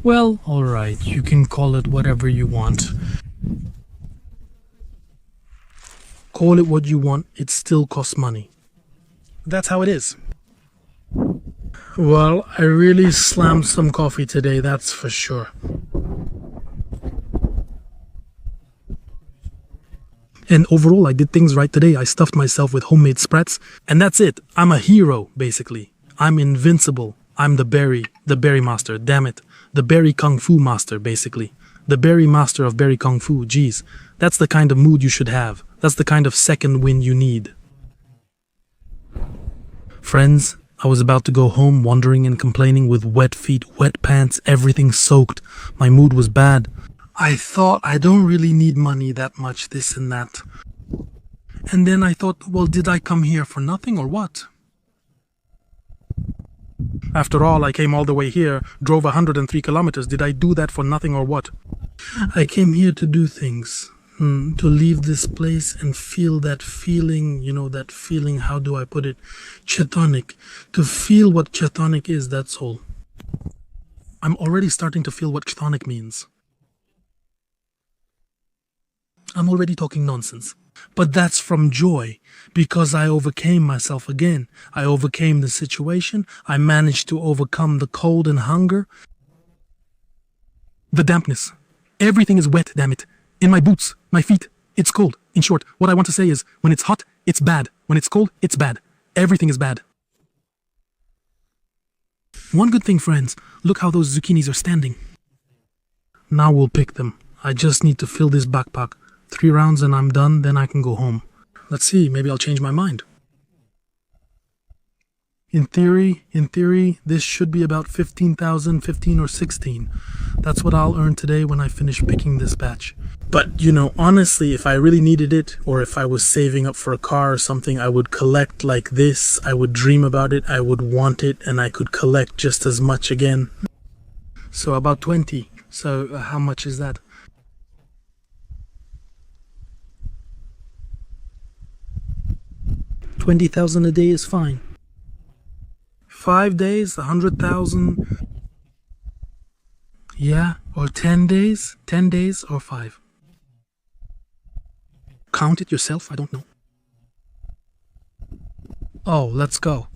Well, alright, you can call it whatever you want. Call it what you want, it still costs money. That's how it is. Well, I really slammed some coffee today, that's for sure. And overall, I did things right today. I stuffed myself with homemade spreads. And that's it. I'm a hero, basically. I'm invincible. I'm the berry master, damn it. The berry kung fu master, basically. The berry master of berry kung fu, geez. That's the kind of mood you should have. That's the kind of second win you need. Friends, I was about to go home wandering and complaining with wet feet, wet pants, everything soaked. My mood was bad. I thought I don't really need money that much, this and that. And then I thought, well, did I come here for nothing or what? After all, I came all the way here, drove 103 kilometers. Did I do that for nothing or what? I came here to do things. To leave this place and feel that feeling, that feeling, how do I put it? Chthonic. To feel what chthonic is, that's all. I'm already starting to feel what chthonic means. I'm already talking nonsense. But that's from joy, because I overcame myself again. I overcame the situation. I managed to overcome the cold and hunger. The dampness. Everything is wet, damn it. In my boots, my feet, it's cold. In short, what I want to say is, when it's hot, it's bad. When it's cold, it's bad. Everything is bad. One good thing, friends, look how those zucchinis are standing. Now we'll pick them. I just need to fill this backpack. 3 rounds and I'm done, then I can go home. Let's see, maybe I'll change my mind. In theory, this should be about 15,000, 15 or 16. That's what I'll earn today when I finish picking this batch. But, you know, honestly, if I really needed it, or if I was saving up for a car or something, I would collect like this. I would dream about it, I would want it, and I could collect just as much again. So about 20. So how much is that? $20,000 a day is fine. 5 days, 100,000. Yeah, or 10 days? 10 days or 5. Count it yourself, I don't know. Oh, let's go.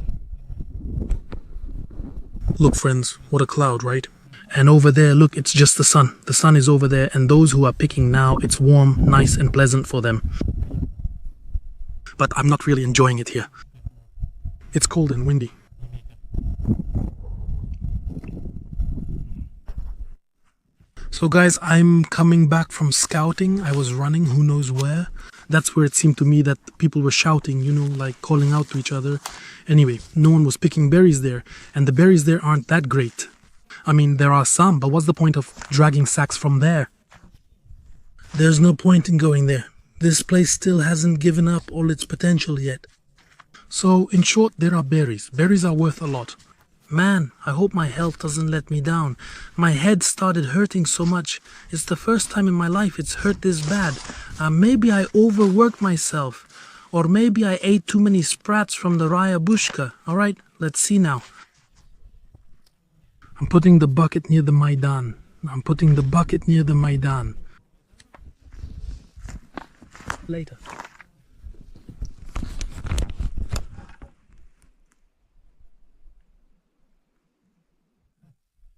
Look, friends, what a cloud, right? And over there, look, it's just the sun. The sun is over there, and those who are picking now, it's warm, nice and pleasant for them. But I'm not really enjoying it here. It's cold and windy. So guys, I'm coming back from scouting. I was running who knows where. That's where it seemed to me that people were shouting, you know, like calling out to each other. Anyway, no one was picking berries there, and the berries there aren't that great. I mean, there are some, but what's the point of dragging sacks from there? There's no point in going there. This place still hasn't given up all its potential yet. So, in short, there are berries. Berries are worth a lot. Man, I hope my health doesn't let me down. My head started hurting so much. It's the first time in my life it's hurt this bad. Maybe I overworked myself. Or maybe I ate too many sprats from the Raya Bushka. Alright, let's see now. I'm putting the bucket near the Maidan. Later.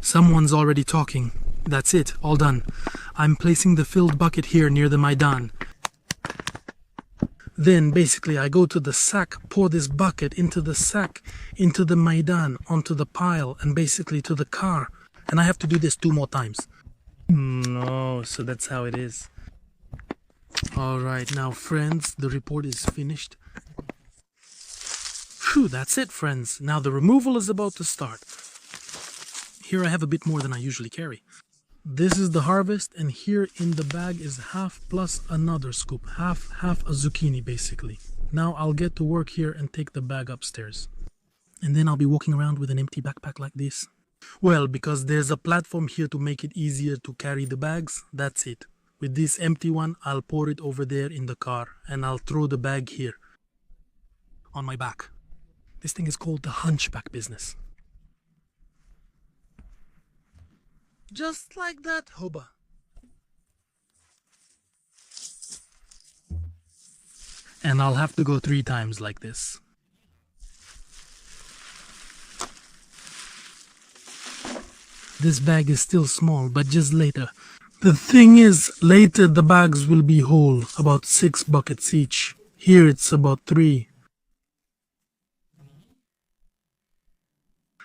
Someone's already talking. That's it, all done. I'm placing the filled bucket here near the Maidan. Then, basically, I go to the sack, pour this bucket into the sack, into the Maidan, onto the pile, and basically to the car. And I have to do this 2 more times. No, so that's how it is. Alright, now friends, the report is finished. Phew, that's it, friends. Now the removal is about to start. Here I have a bit more than I usually carry. This is the harvest, and here in the bag is half plus another scoop. Half a zucchini, basically. Now I'll get to work here and take the bag upstairs. And then I'll be walking around with an empty backpack like this. Well, because there's a platform here to make it easier to carry the bags, that's it. With this empty one, I'll pour it over there in the car, and I'll throw the bag here. On my back. This thing is called the hunchback business. Just like that, Hoba. And I'll have to go 3 times like this. This bag is still small, but just later. The thing is, later the bags will be whole, about 6 buckets each. Here it's about 3.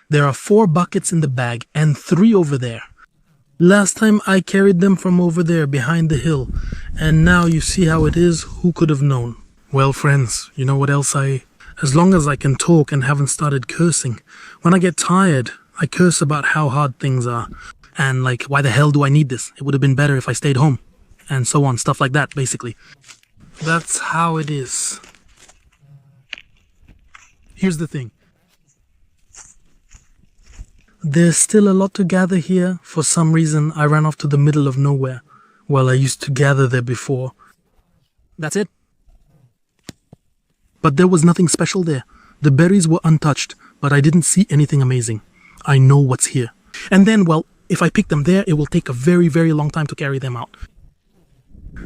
There are 4 buckets in the bag and 3 over there. Last time I carried them from over there behind the hill, and now you see how it is. Who could have known? Well, friends, you know what else as long as I can talk and haven't started cursing. When I get tired, I curse about how hard things are. And like, why the hell do I need this? It would have been better if I stayed home. And so on, stuff like that, basically. That's how it is. Here's the thing. There's still a lot to gather here. For some reason, I ran off to the middle of nowhere. Well, I used to gather there before. That's it. But there was nothing special there. The berries were untouched, but I didn't see anything amazing. I know what's here. And then, well, if I pick them there, it will take a very, very long time to carry them out.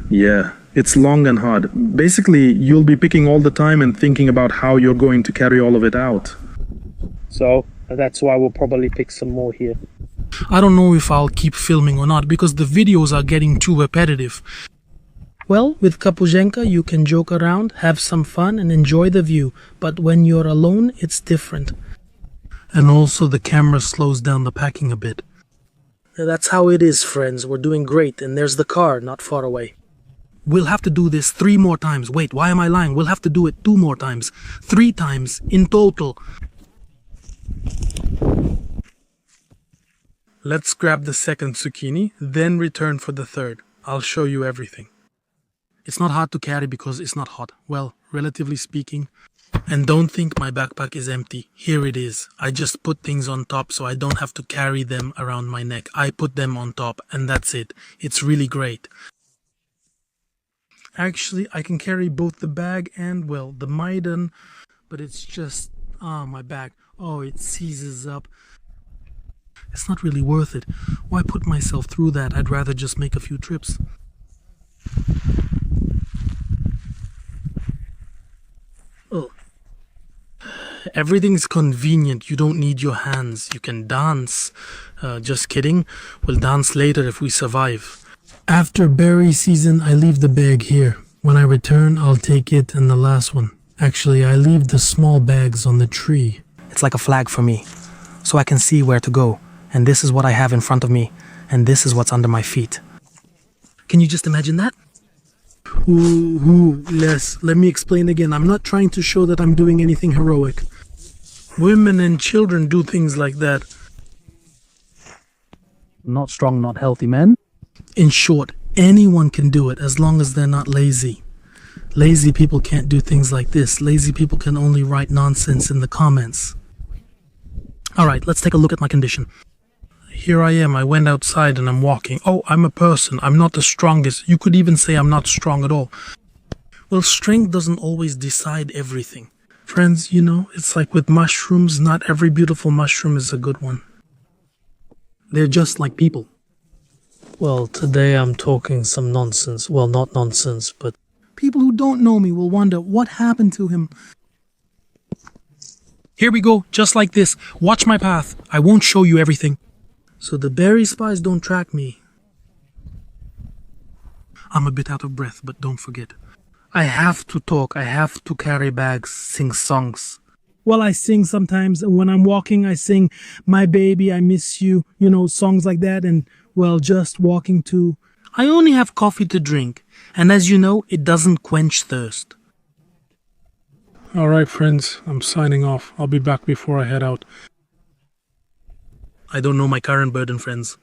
Yeah, it's long and hard. Basically, you'll be picking all the time and thinking about how you're going to carry all of it out. So that's why we'll probably pick some more here. I don't know if I'll keep filming or not because the videos are getting too repetitive. Well, with Kapuzhenka, you can joke around, have some fun, and enjoy the view. But when you're alone, it's different. And also the camera slows down the packing a bit. That's how it is, friends. We're doing great, and there's the car not far away. We'll have to do this 3 more times. Wait, why am I lying? We'll have to do it 2 more times. 3 times in total. Let's grab the second zucchini, then return for the third. I'll show you everything. It's not hard to carry because it's not hot. Well, relatively speaking. And don't think my backpack is empty. Here it is. I just put things on top so I don't have to carry them around my neck. I put them on top and that's it. It's really great. Actually, I can carry both the bag and, well, the Maidan, but it's just, my bag. Oh, it seizes up. It's not really worth it. Why put myself through that? I'd rather just make a few trips. Oh. Everything's convenient. You don't need your hands. You can dance. Just kidding. We'll dance later if we survive. After berry season, I leave the bag here. When I return, I'll take it and the last one. Actually, I leave the small bags on the tree. It's like a flag for me, so I can see where to go. And this is what I have in front of me, and this is what's under my feet. Can you just imagine that? Yes, let me explain again. I'm not trying to show that I'm doing anything heroic. Women and children do things like that. Not strong, not healthy men. In short, anyone can do it as long as they're not lazy. Lazy people can't do things like this. Lazy people can only write nonsense in the comments. Alright, let's take a look at my condition. Here I am. I went outside and I'm walking. Oh, I'm a person. I'm not the strongest. You could even say I'm not strong at all. Well, strength doesn't always decide everything. Friends, you know, it's like with mushrooms. Not every beautiful mushroom is a good one. They're just like people. Well, today I'm talking some nonsense. Well, not nonsense, but people who don't know me will wonder what happened to him. Here we go, just like this. Watch my path. I won't show you everything. So the berry spies don't track me. I'm a bit out of breath, but don't forget. I have to talk. I have to carry bags, sing songs. Well, I sing sometimes. When I'm walking, I sing, "My baby, I miss you." You know, songs like that. And, well, just walking too. I only have coffee to drink. And as you know, it doesn't quench thirst. Alright, friends. I'm signing off. I'll be back before I head out. I don't know my current burden, friends.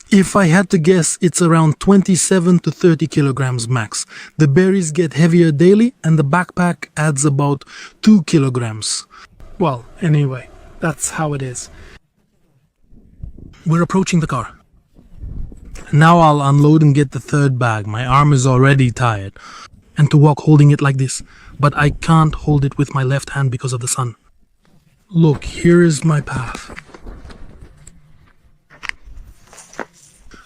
If I had to guess, it's around 27 to 30 kilograms max. The berries get heavier daily and the backpack adds about 2 kilograms. Well, anyway, that's how it is. We're approaching the car. Now I'll unload and get the third bag. My arm is already tired. And to walk holding it like this. But I can't hold it with my left hand because of the sun. Look, here is my path.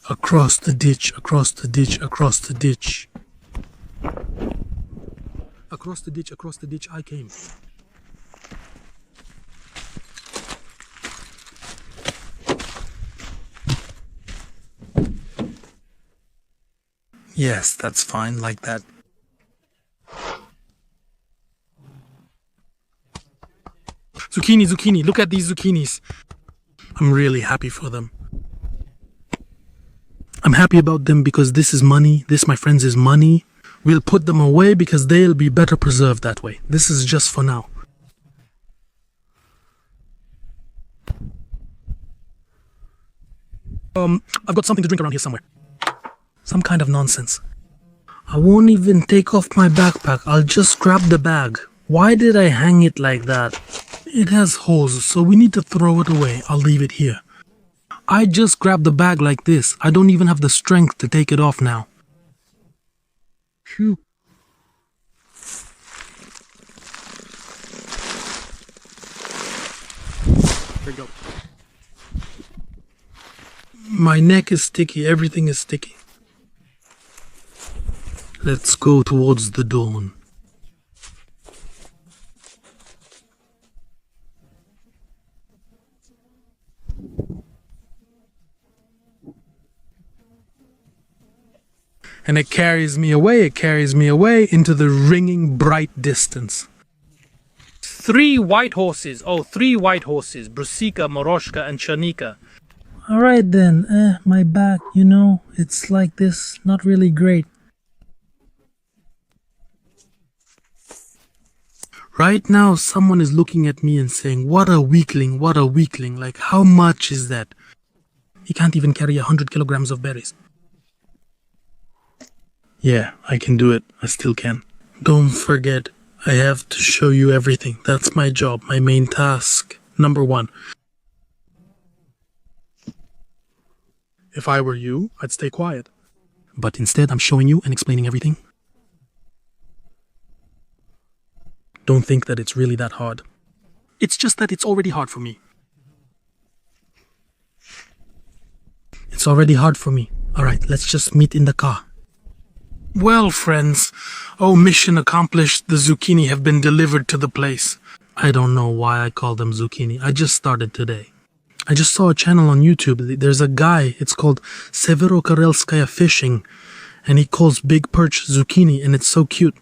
Across the ditch, across the ditch, across the ditch. Across the ditch I came. Yes, that's fine, like that. Zucchini, zucchini, look at these zucchinis. I'm really happy for them. I'm happy about them because this is money. This, my friends, is money. We'll put them away because they'll be better preserved that way. This is just for now. I've got something to drink around here somewhere. Some kind of nonsense. I won't even take off my backpack. I'll just grab the bag. Why did I hang it like that? It has holes, so we need to throw it away. I'll leave it here. I just grabbed the bag like this. I don't even have the strength to take it off now. Phew. Here we go. My neck is sticky. Everything is sticky. Let's go towards the dawn. And it carries me away into the ringing bright distance. Three white horses, Brusika, Moroshka, and Shanika. Alright then, my back, it's like this, not really great. Right now, someone is looking at me and saying, what a weakling, like how much is that? He can't even carry 100 kilograms of berries. Yeah, I can do it. I still can. Don't forget, I have to show you everything. That's my job, my main task. Number 1. If I were you, I'd stay quiet. But instead, I'm showing you and explaining everything. Don't think that it's really that hard. It's just that it's already hard for me. It's already hard for me. Alright, let's just meet in the car. Well, friends, mission accomplished. The zucchini have been delivered to the place. I don't know why I call them zucchini. I just started today. I just saw a channel on YouTube. There's a guy, it's called Severokarelskaya Fishing, and he calls big perch zucchini, and it's so cute.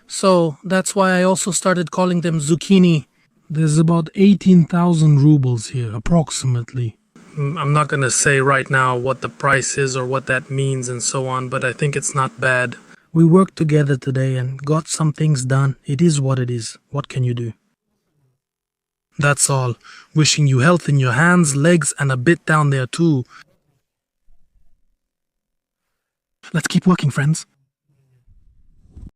So, that's why I also started calling them zucchini. There's about 18,000 rubles here, approximately. I'm not gonna say right now what the price is or what that means and so on, but I think it's not bad. We worked together today and got some things done. It is what it is. What can you do? That's all. Wishing you health in your hands, legs, and a bit down there too. Let's keep working, friends.